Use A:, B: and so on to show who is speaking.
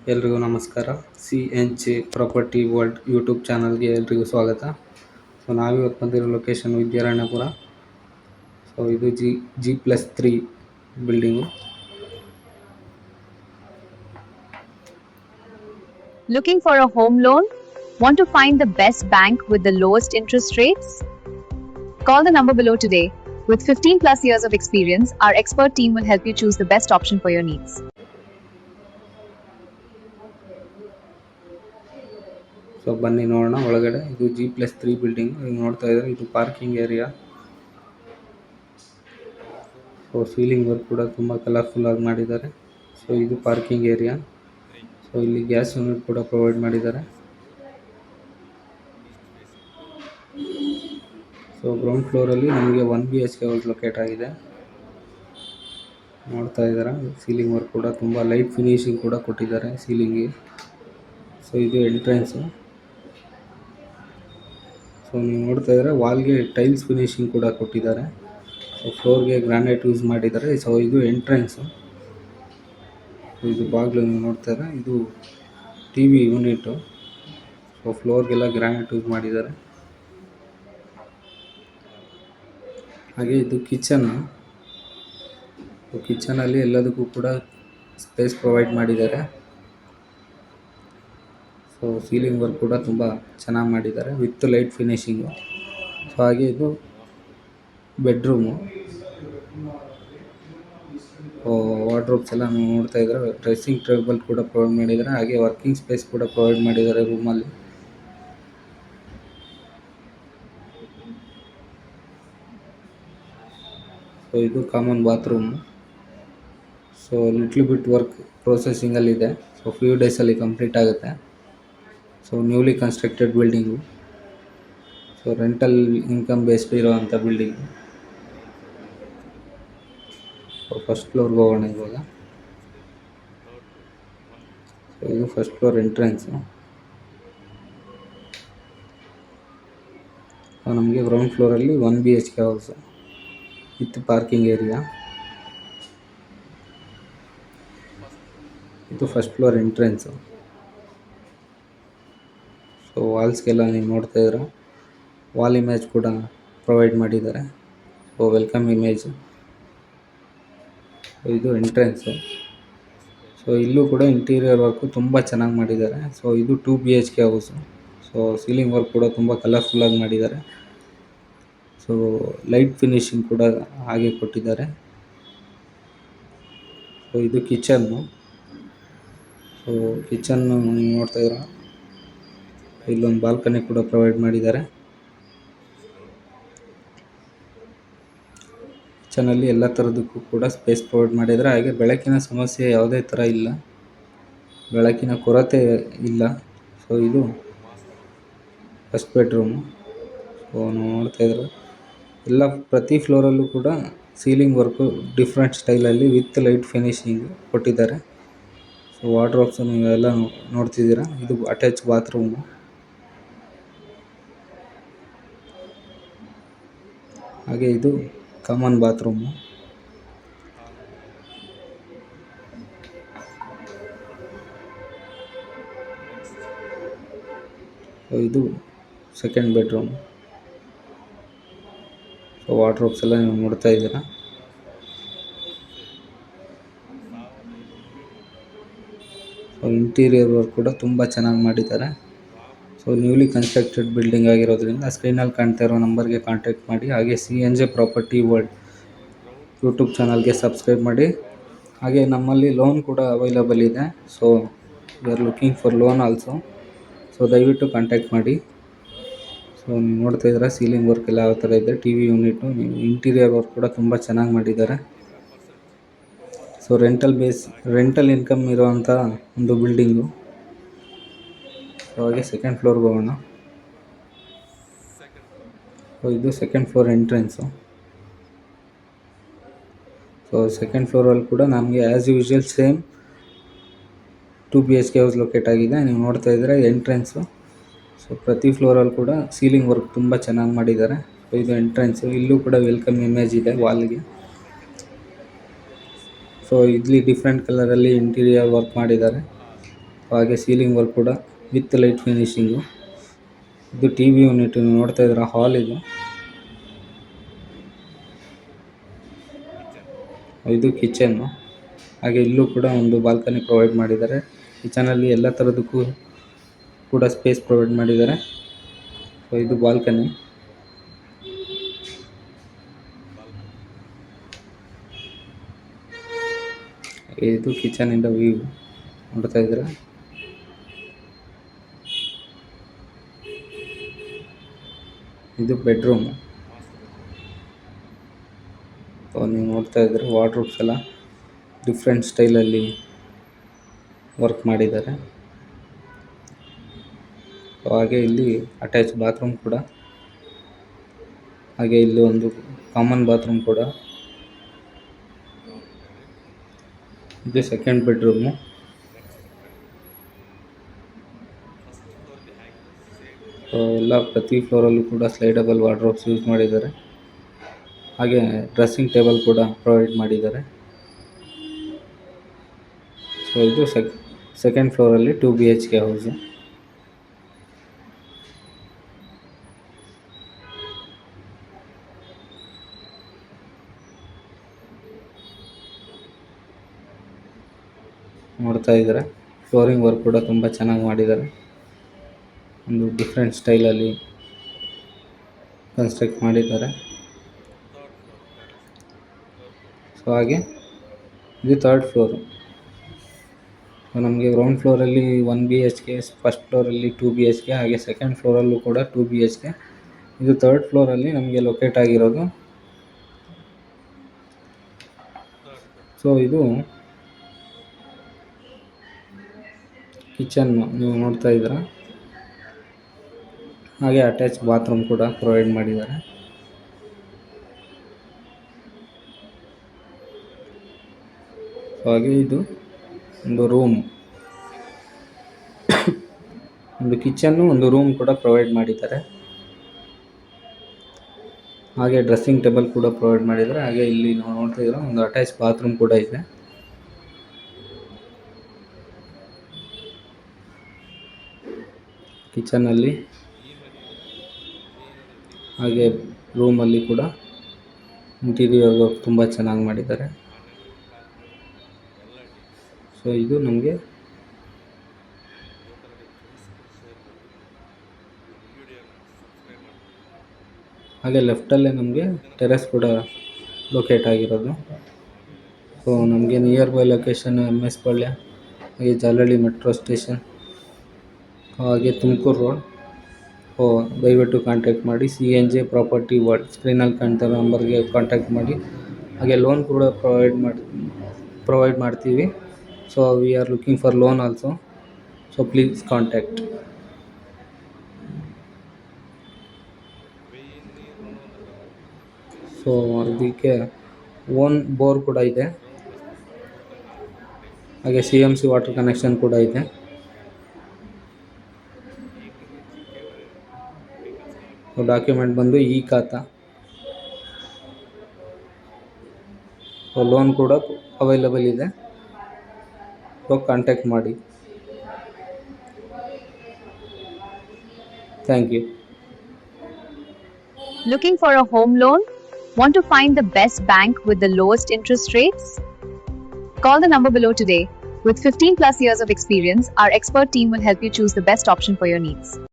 A: ಎಲ್ರಿಗೂ ನಮಸ್ಕಾರ. C N J property world YouTube ಚಾನಲ್ಗೆ ಎಲ್ರಿಗೂ ಸ್ವಾಗತ. ಸೊ ನಾವಿವತ್ತು ಬಂದಿರೋ ಲೊಕೇಶನ್ ವಿದ್ಯಾರಣ್ಯಪುರ. ಸೊ ಇದು G+3 building.
B: Looking for a home loan? Want to find the best bank with the lowest interest rates? Call the number below today. With 15 plus years of experience, our expert team will help you choose the best option for your needs.
A: So ಬನ್ನಿ ನೋಡೋಣ ಒಳಗಡೆ. ಇದು G+3 building. ಈಗ ನೋಡ್ತಾ ಇದ್ದಾರೆ, ಇದು parking area. So ceiling work ಕೂಡ ತುಂಬ ಕಲರ್ಫುಲ್ ಆಗಿ ಮಾಡಿದ್ದಾರೆ. ಸೊ ಇದು ಪಾರ್ಕಿಂಗ್ ಏರಿಯಾ. ಸೊ ಇಲ್ಲಿ ಗ್ಯಾಸ್ ಯೂನಿಟ್ ಕೂಡ ಪ್ರೊವೈಡ್ ಮಾಡಿದ್ದಾರೆ. ಸೊ ಗ್ರೌಂಡ್ ಫ್ಲೋರಲ್ಲಿ ನಮಗೆ 1 BHK ಹೌಸ್ ಲೊಕೇಟ್ ಆಗಿದೆ. ನೋಡ್ತಾ ಇದ್ದೀರಾ, ಸೀಲಿಂಗ್ ವರ್ಕ್ ಕೂಡ ತುಂಬ ಲೈಟ್ ಫಿನಿಶಿಂಗ್ ಕೂಡ ಕೊಟ್ಟಿದ್ದಾರೆ ಸೀಲಿಂಗ್ಗೆ. ಸೊ ಇದು ಎಂಟ್ರೆನ್ಸು. ಸೊ ನೀವು ನೋಡ್ತಾ ಇದ್ದಾರೆ, ವಾಲ್ಗೆ ಟೈಲ್ಸ್ ಫಿನಿಶಿಂಗ್ ಕೂಡ ಕೊಟ್ಟಿದ್ದಾರೆ. ಸೊ ಫ್ಲೋರ್ಗೆ ಗ್ರಾನೈಟ್ ಯೂಸ್ ಮಾಡಿದ್ದಾರೆ. ಸೊ ಇದು ಎಂಟ್ರೆನ್ಸು. ಇದು ಬಾಗಿಲು ನೀವು ನೋಡ್ತಾ ಇದ್ದಾರೆ, ಇದು TV ಯೂನಿಟು. ಸೊ ಫ್ಲೋರ್ಗೆಲ್ಲ ಗ್ರಾನೈಟ್ ಯೂಸ್ ಮಾಡಿದ್ದಾರೆ. ಹಾಗೆ ಇದು ಕಿಚನ್ನು. ಕಿಚನಲ್ಲಿ ಎಲ್ಲದಕ್ಕೂ ಕೂಡ ಸ್ಪೇಸ್ ಪ್ರೊವೈಡ್ ಮಾಡಿದ್ದಾರೆ. ಸೊ ಸೀಲಿಂಗ್ ವರ್ಕ್ ಕೂಡ ತುಂಬ ಚೆನ್ನಾಗಿ ಮಾಡಿದ್ದಾರೆ ವಿತ್ ಲೈಟ್ ಫಿನಿಶಿಂಗು. ಸೊ ಹಾಗೆ ಇದು ಬೆಡ್ರೂಮು. ವಾರ್ಡ್ರೋಬ್ಸ್ ಎಲ್ಲ ನೀವು ನೋಡ್ತಾ ಇದ್ದಾರೆ. ಡ್ರೆಸ್ಸಿಂಗ್ ಟೇಬಲ್ ಕೂಡ ಪ್ರೊವೈಡ್ ಮಾಡಿದ್ದಾರೆ. ಹಾಗೆ ವರ್ಕಿಂಗ್ ಸ್ಪೇಸ್ ಕೂಡ ಪ್ರೊವೈಡ್ ಮಾಡಿದ್ದಾರೆ ರೂಮಲ್ಲಿ. ಸೊ ಇದು common bathroom. So little bit work ಪ್ರೊಸೆಸಿಂಗಲ್ಲಿದೆ. ಸೊ ಫ್ಯೂ ಡೇಸಲ್ಲಿ ಕಂಪ್ಲೀಟ್ ಆಗುತ್ತೆ. So newly constructed building. So rental income based ಇರೋವಂಥ ಬಿಲ್ಡಿಂಗು. ಸೊ ಫಸ್ಟ್ ಫ್ಲೋರ್ಗೆ ಹೋಗೋಣ ಇವಾಗ. ಸೊ ಇದು ಫಸ್ಟ್ ಫ್ಲೋರ್ ಎಂಟ್ರೆನ್ಸು. ನಮಗೆ ಗ್ರೌಂಡ್ ಫ್ಲೋರಲ್ಲಿ 1 BHK house with parking area. ಇದು ಫಸ್ಟ್ ಫ್ಲೋರ್ ಎಂಟ್ರೆನ್ಸು. ಸೊ ವಾಲ್ಸ್ಗೆಲ್ಲ ನೀವು ನೋಡ್ತಾ ಇದ್ದೀರಾ, ವಾಲ್ ಇಮೇಜ್ ಕೂಡ ಪ್ರೊವೈಡ್ ಮಾಡಿದ್ದಾರೆ. So welcome image. ಇದು ಎಂಟ್ರೆನ್ಸು. ಸೊ ಇಲ್ಲೂ ಕೂಡ ಇಂಟೀರಿಯರ್ ವರ್ಕು ತುಂಬ ಚೆನ್ನಾಗಿ ಮಾಡಿದ್ದಾರೆ. ಸೊ ಇದು 2 BHK house. So ceiling work ಕೂಡ ತುಂಬ ಕಲರ್ಫುಲ್ಲಾಗಿ ಮಾಡಿದ್ದಾರೆ. ಸೊ ಲೈಟ್ ಫಿನಿಶಿಂಗ್ ಕೂಡ ಹಾಗೆ ಕೊಟ್ಟಿದ್ದಾರೆ. ಸೊ ಇದು ಕಿಚನ್ನು. ಸೊ ಕಿಚನ್ನು ನೀವು ನೋಡ್ತಾ ಇದ್ದೀರಾ, ಇಲ್ಲೊಂದು ಬಾಲ್ಕನಿ ಕೂಡ ಪ್ರೊವೈಡ್ ಮಾಡಿದ್ದಾರೆ. ಕಿಚನಲ್ಲಿ ಎಲ್ಲ ಥರದಕ್ಕೂ ಕೂಡ ಸ್ಪೇಸ್ ಪ್ರೊವೈಡ್ ಮಾಡಿದ್ದಾರೆ. ಹಾಗೆ ಬೆಳಕಿನ ಸಮಸ್ಯೆ ಯಾವುದೇ ಥರ ಇಲ್ಲ, ಬೆಳಕಿನ ಕೊರತೆ ಇಲ್ಲ. ಸೊ ಇದು ಫಸ್ಟ್ ಬೆಡ್ರೂಮು. ಸೊ ನೋಡ್ತಾ ಇದ್ದಾರೆ, ಎಲ್ಲ ಪ್ರತಿ ಫ್ಲೋರಲ್ಲೂ ಕೂಡ ಸೀಲಿಂಗ್ ವರ್ಕು ಡಿಫ್ರೆಂಟ್ ಸ್ಟೈಲಲ್ಲಿ ವಿತ್ ಲೈಟ್ ಫಿನಿಶಿಂಗ್ ಕೊಟ್ಟಿದ್ದಾರೆ. ಸೊ ವಾರ್ಡ್ರೋಬ್ಸು ನೀವೆಲ್ಲ ನೋಡ್ತಿದ್ದೀರಾ. ಇದು ಅಟ್ಯಾಚ್ ಬಾತ್ರೂಮು. ಹಾಗೆ ಇದು ಕಾಮನ್ ಬಾತ್ರೂಮು. ಇದು ಸೆಕೆಂಡ್ ಬೆಡ್ರೂಮ್. ಸೊ ವಾರ್ಡ್ರೋಬ್ಸ್ ಎಲ್ಲ ನೀವು ನೋಡ್ತಾ ಇದ್ದೀರಾ. ಸೊ ಇಂಟೀರಿಯರ್ ವರ್ಕ್ ಕೂಡ ತುಂಬ ಚೆನ್ನಾಗಿ ಮಾಡಿದ್ದಾರೆ. ಸೊ ನ್ಯೂಲಿ ಕನ್ಸ್ಟ್ರಕ್ಟೆಡ್ ಬಿಲ್ಡಿಂಗ್ ಆಗಿರೋದ್ರಿಂದ ಸ್ಕ್ರೀನಲ್ಲಿ ಕಾಣ್ತಾ ಇರೋ ನಂಬರ್ಗೆ ಕಾಂಟ್ಯಾಕ್ಟ್ ಮಾಡಿ. ಹಾಗೆ CNJ ಪ್ರಾಪರ್ಟಿ ವರ್ಲ್ಡ್ ಯೂಟ್ಯೂಬ್ ಚಾನಲ್ಗೆ ಸಬ್ಸ್ಕ್ರೈಬ್ ಮಾಡಿ. ಹಾಗೆ ನಮ್ಮಲ್ಲಿ ಲೋನ್ ಕೂಡ ಅವೈಲಬಲ್ ಇದೆ. So we are looking for loan also. So ದಯವಿಟ್ಟು ಕಾಂಟ್ಯಾಕ್ಟ್ ಮಾಡಿ. ಸೊ ನೀವು ನೋಡ್ತಾ ಇದ್ದೀರಾ, ಸೀಲಿಂಗ್ ವರ್ಕ್ ಎಲ್ಲ ಯಾವ ಥರ ಇದೆ. TV ಯೂನಿಟು, ಇಂಟೀರಿಯರ್ ವರ್ಕ್ ಕೂಡ ತುಂಬ ಚೆನ್ನಾಗಿ ಮಾಡಿದ್ದಾರೆ. ಸೊ ರೆಂಟಲ್ ಇನ್ಕಮ್ ಇರೋವಂಥ ಒಂದು ಬಿಲ್ಡಿಂಗು. ಸೊ ಹಾಗೆ ಸೆಕೆಂಡ್ ಫ್ಲೋರ್ಗೆ ಹೋಗೋಣ. ಸೊ ಇದು second floor entrance. So second ಫ್ಲೋರಲ್ಲಿ ಕೂಡ ನಮಗೆ as usual same 2 BHK house locate ಆಗಿದೆ. ನೀವು ನೋಡ್ತಾ ಇದ್ದೀರಾ ಎಂಟ್ರೆನ್ಸು. ಸೊ ಪ್ರತಿ ಫ್ಲೋರಲ್ಲಿ ಕೂಡ ಸೀಲಿಂಗ್ ವರ್ಕ್ ತುಂಬ ಚೆನ್ನಾಗಿ ಮಾಡಿದ್ದಾರೆ. ಸೊ ಇದು ಎಂಟ್ರೆನ್ಸು. ಇಲ್ಲೂ ಕೂಡ ವೆಲ್ಕಮ್ ಇಮೇಜ್ ಇದೆ ವಾಲ್ಗೆ. ಸೊ ಇಲ್ಲಿ ಡಿಫ್ರೆಂಟ್ ಕಲರಲ್ಲಿ ಇಂಟೀರಿಯರ್ ವರ್ಕ್ ಮಾಡಿದ್ದಾರೆ. ಹಾಗೆ ಸೀಲಿಂಗ್ ವರ್ಕ್ ಕೂಡ ವಿತ್ ಲೈಟ್ ಫಿನಿಶಿಂಗು. ಇದು ಟಿ ವಿ ಯೂನಿಟ್ ನೋಡ್ತಾ ಇದ್ರೆ ಹಾಲ್ ಇದು. ಇದು ಕಿಚನ್ನು. ಹಾಗೆ ಇಲ್ಲೂ ಕೂಡ ಒಂದು ಬಾಲ್ಕನಿ ಪ್ರೊವೈಡ್ ಮಾಡಿದ್ದಾರೆ. ಕಿಚನಲ್ಲಿ ಎಲ್ಲ ಥರದಕ್ಕೂ ಕೂಡ ಸ್ಪೇಸ್ ಪ್ರೊವೈಡ್ ಮಾಡಿದ್ದಾರೆ. ಸೊ ಇದು ಬಾಲ್ಕನಿ. ಇದು ಕಿಚನಿಂದ ವ್ಯೂ ನೋಡ್ತಾ ಇದ್ದೀರಾ. ಇದು ಬೆಡ್ರೂಮ್. ನೀವು ನೋಡ್ತಾ ಇದ್ದೀರಾ ವಾರ್ಡ್ರೋಬ್ಸ್ ಎಲ್ಲ ಡಿಫ್ರೆಂಟ್ ಸ್ಟೈಲಲ್ಲಿ ವರ್ಕ್ ಮಾಡಿದ್ದಾರೆ. ಹಾಗೆ ಇಲ್ಲಿ ಅಟ್ಯಾಚ್ ಬಾತ್ರೂಮ್ ಕೂಡ, ಹಾಗೆ ಇಲ್ಲಿ ಒಂದು ಕಾಮನ್ ಬಾತ್ರೂಮ್ ಕೂಡ. ಇದು ಸೆಕೆಂಡ್ ಬೆಡ್ರೂಮು. ಎಲ್ಲ ಪ್ರತಿ ಫ್ಲೋರಲ್ಲೂ ಕೂಡ ಸ್ಲೈಡಬಲ್ ವಾರ್ಡ್ರೋಬ್ಸ್ ಯೂಸ್ ಮಾಡಿದ್ದಾರೆ. ಹಾಗೆ ಡ್ರೆಸ್ಸಿಂಗ್ ಟೇಬಲ್ ಕೂಡ ಪ್ರೊವೈಡ್ ಮಾಡಿದ್ದಾರೆ. ಸೊ ಇದು ಸೆಕೆಂಡ್ ಫ್ಲೋರಲ್ಲಿ 2 BHK ಹೌಸು. ನೋಡ್ತಾ ಇದ್ದಾರೆ ಫ್ಲೋರಿಂಗ್ ವರ್ಕ್ ಕೂಡ ತುಂಬ ಚೆನ್ನಾಗಿ ಮಾಡಿದ್ದಾರೆ. ಒಂದು ಡಿಫ್ರೆಂಟ್ ಸ್ಟೈಲಲ್ಲಿ ಕನ್ಸ್ಟ್ರಕ್ಟ್ ಮಾಡಿದ್ದಾರೆ. ಸೊ ಹಾಗೆ ಇದು ಥರ್ಡ್ ಫ್ಲೋರು. ನಮಗೆ ಗ್ರೌಂಡ್ ಫ್ಲೋರಲ್ಲಿ 1 BHK, ಫಸ್ಟ್ ಫ್ಲೋರಲ್ಲಿ 2 BHK, ಹಾಗೆ ಸೆಕೆಂಡ್ ಫ್ಲೋರಲ್ಲೂ ಕೂಡ 2 BHK. ಇದು ಥರ್ಡ್ ಫ್ಲೋರಲ್ಲಿ ನಮಗೆ ಲೊಕೇಟ್ ಆಗಿರೋದು. ಸೊ ಇದು ಕಿಚನ್ನು ನೀವು ನೋಡ್ತಾ ಇದ್ದೀರಾ. ಹಾಗೆ ಅಟ್ಯಾಚ್ ಬಾತ್ರೂಮ್ ಕೂಡ ಪ್ರೊವೈಡ್ ಮಾಡಿದ್ದಾರೆ. ಹಾಗೆ ಇದು ಒಂದು ರೂಮ್, ಒಂದು ಕಿಚನ್ನು, ಒಂದು ರೂಮ್ ಕೂಡ ಪ್ರೊವೈಡ್ ಮಾಡಿದ್ದಾರೆ. ಹಾಗೆ ಡ್ರೆಸ್ಸಿಂಗ್ ಟೇಬಲ್ ಕೂಡ ಪ್ರೊವೈಡ್ ಮಾಡಿದ್ದಾರೆ. ಹಾಗೆ ಇಲ್ಲಿ ನಾವು ನೋಡ್ತಾ ಇದ್ದೀರಾ ಒಂದು ಅಟ್ಯಾಚ್ ಬಾತ್ರೂಮ್ ಕೂಡ ಇದೆ. ಕಿಚನಲ್ಲಿ ಹಾಗೆ ರೂಮಲ್ಲಿ ಕೂಡ ಇಂಟೀರಿಯರ್ ವರ್ಕ್ ತುಂಬ ಚೆನ್ನಾಗಿ ಮಾಡಿದ್ದಾರೆ. ಸೊ ಇದು ನಮಗೆ ಹಾಗೆ ಲೆಫ್ಟಲ್ಲೇ ನಮಗೆ ಟೆರೆಸ್ ಕೂಡ ಲೊಕೇಟ್ ಆಗಿರೋದು. ಸೊ ನಮಗೆ ನಿಯರ್ ಬೈ ಲೊಕೇಶನ್ MS ಪಾಳ್ಯ, ಹಾಗೆ ಜಾಲಹಳ್ಳಿ ಮೆಟ್ರೋ ಸ್ಟೇಷನ್, ಹಾಗೆ ತುಮಕೂರು ರೋಡ್. ದಯವಿಟ್ಟು ಕಾಂಟ್ಯಾಕ್ಟ್ ಮಾಡಿ. CNJ ಪ್ರಾಪರ್ಟಿ ವರ್ಲ್ಡ್ ಸ್ಕ್ರೀನಲ್ಲಿ ಕಾಣ್ತಿರೋ ನಂಬರ್ಗೆ ಕಾಂಟ್ಯಾಕ್ಟ್ ಮಾಡಿ. ಹಾಗೆ ಲೋನ್ ಕೂಡ ಪ್ರೊವೈಡ್ ಮಾಡ್ತೀವಿ. So we are looking for loan also. So please contact. So ಅದಕ್ಕೆ ಓನ್ ಬೋರ್ ಕೂಡ ಇದೆ. ಹಾಗೆ CMC ವಾಟರ್ ಕನೆಕ್ಷನ್ ಕೂಡ ಇದೆ. ಡಾಕ್ಯುಮೆಂಟ್ ಬಂದು ಖಾತಾ. ಲೋನ್ ಕೂಡ ಅವೈಲೇಬಲ್ ಇದೆ. ಸೊ ಕಾಂಟ್ಯಾಕ್ಟ್ ಮಾಡಿ. Thank you.
B: Looking for a home loan? Want to find the best bank with the lowest interest rates? Call the number below today. With 15 plus years of experience, our expert team will help you choose the best option for your needs.